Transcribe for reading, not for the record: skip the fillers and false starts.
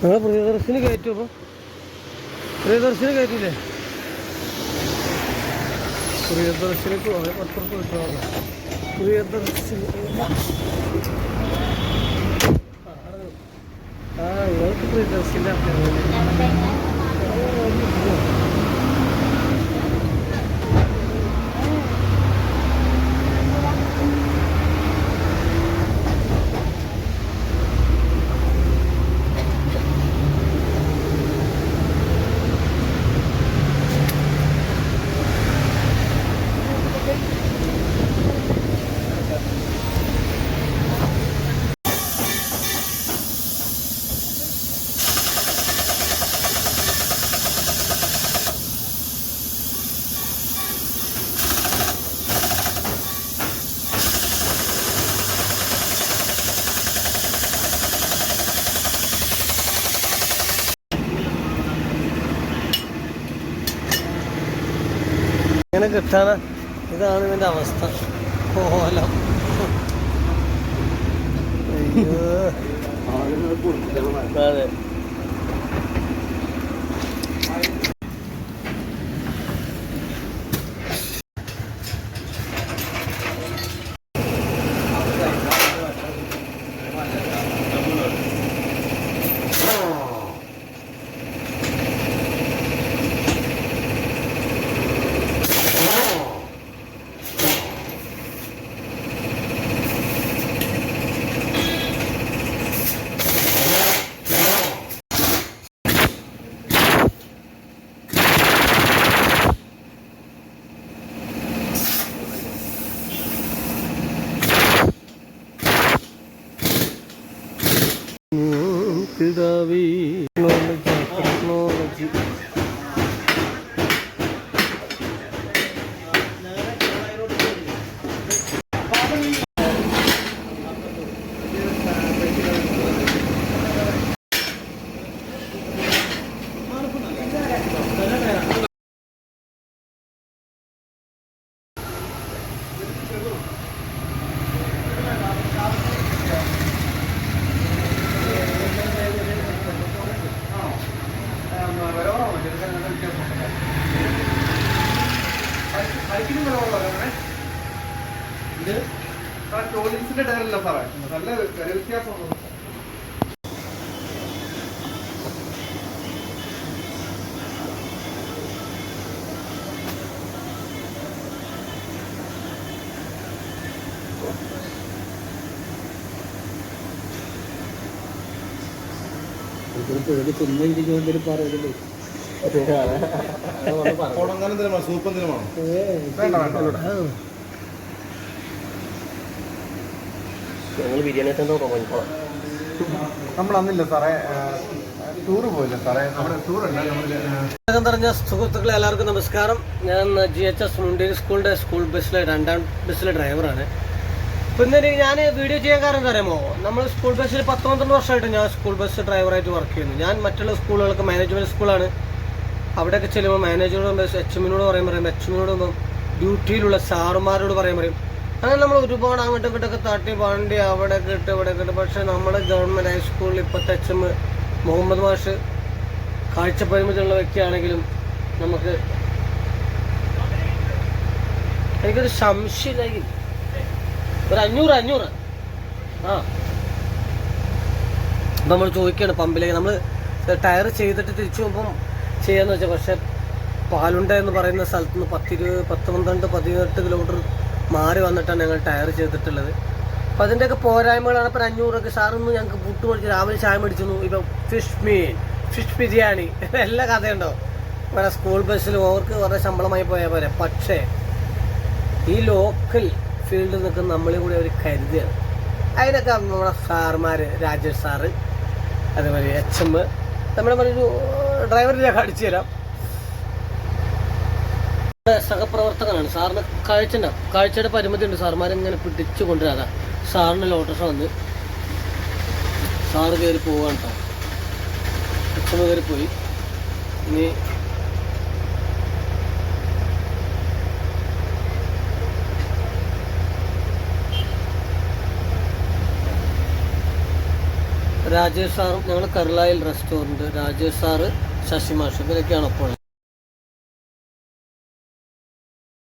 ഞങ്ങൾ പ്രിയദർശിനി കയറ്റും. അപ്പോൾ പ്രിയദർശിനി കയറ്റില്ലേ? പ്രിയദർശിനിക്ക് അപ്പുറത്ത് കിട്ടാറ്. പ്രിയദർശിനി നിങ്ങൾക്ക് പ്രിയദർശിൻ്റെ ഇങ്ങനെ കിട്ടാൻ. ഇതാണ് ഇതിൻ്റെ അവസ്ഥ. കോലം. അയ്യോ അതെ. കിടാവി ടെക്നോളജി. ടോളിൻസിന്റെ ടയറല്ല സാറേ, നല്ല വില വ്യത്യാസമുണ്ട്. സൂപ്പർ ദിനമാണോ? വേണ്ട വേണ്ട, ഞങ്ങൾ ബിരിയാണി നമ്മൾ അന്നില്ല സാറേ, ടൂറ് പോയില്ല സാറേ. നമ്മുടെ ടൂറുണ്ട്. പറഞ്ഞ സുഹൃത്തുക്കളെ എല്ലാവർക്കും നമസ്കാരം. ഞാൻ GHS മുണ്ടേരി സ്കൂളിൻ്റെ സ്കൂൾ ബസ്സിലെ 2ാം ബസ്സിലെ ഡ്രൈവറാണ്. അപ്പോൾ ഇന്നലെ ഞാൻ വീഡിയോ ചെയ്യാൻ കാരണം എന്താ അറിയാമോ, നമ്മൾ സ്കൂൾ ബസ്സിൽ 10-12 വർഷമായിട്ട് ഞാൻ സ്കൂൾ ബസ് ഡ്രൈവറായിട്ട് വർക്ക് ചെയ്യുന്നു. ഞാൻ മറ്റുള്ള സ്കൂളുകൾക്ക് മാനേജ്മെൻറ്റ് സ്കൂളാണ്. അവിടെയൊക്കെ ചെല്ലുമ്പോൾ മാനേജറോട് HMനോട് പറയും, HMനോട് ഡ്യൂട്ടിയിലുള്ള സാറുമാരോട് പറയും. അങ്ങനെ നമ്മൾ ഒരുപാട് അങ്ങോട്ടും ഇങ്ങോട്ടൊക്കെ തട്ടി വണ്ടി അവിടെ കിട്ടും ഇവിടെ കിട്ടും. പക്ഷേ നമ്മുടെ ഗവൺമെൻറ് ഹൈസ്കൂളിൽ ഇപ്പോഴത്തെ HM മുഹമ്മദ് മാഷ് കാഴ്ചപരിമിതിയുള്ള വ്യക്തിയാണെങ്കിലും നമുക്ക് എനിക്കൊരു സംശയമില്ല, ഒരു 500 അപ്പം നമ്മൾ ചോദിക്കുകയാണ് പമ്പിലേക്ക്. നമ്മൾ ടയർ ചെയ്തിട്ട് തിരിച്ചു പോകുമ്പം ചെയ്യാന്ന് വെച്ചാൽ, പക്ഷേ പാലുണ്ട എന്ന് പറയുന്ന സ്ഥലത്ത് നിന്ന് 10-12-18 കിലോമീറ്റർ മാറി വന്നിട്ടാണ് ഞങ്ങൾ ടയർ ചെയ്തിട്ടുള്ളത്. അപ്പം അതിൻ്റെയൊക്കെ പോരായ്മകളാണ്. ഇപ്പം 500 സാറൊന്നും ഞങ്ങൾക്ക് പുട്ട് മേടിച്ചു, രാവിലെ ചായ മേടിച്ചു. ഇപ്പം ഫിഷ് ബിരിയാണി എല്ലാ കഥയുണ്ടോ ഇവിടെ സ്കൂൾ ബസ്സിൽ അവർക്ക് കുറേ ശമ്പളമായി പോയാൽ പോരെ. പക്ഷേ ഈ ലോക്കൽ ഫീൽഡിൽ നിൽക്കുന്ന നമ്മളെ കൂടി അവർ കരുതിയാണ്. അതിനൊക്കെ നമ്മുടെ സാറുമാർ, രാജേഷ് സാറ്, അതേപോലെ HM, നമ്മുടെ ഒരു ഡ്രൈവറിനെ കാണിച്ചു തരാം. സഹപ്രവർത്തകനാണ്. സാറിന് കാഴ്ചയുടെ പരിമിതി ഉണ്ട്. സാറുമാരിങ്ങനെ പിടിച്ചു കൊണ്ടുവരാതാ. സാറിന് ലോട്ടോഷ വന്ന് സാറ് കയറി പോവാണ് കേട്ടോ. HM കയറി പോയി. ഇനി രാജേഷ് സാറും ഞങ്ങൾ കരുളായിൽ റെസ്റ്റോറൻറ്റ് രാജേഷ് സാറ് ശശിമാഷ് ഇവരൊക്കെയാണ് ഒപ്പം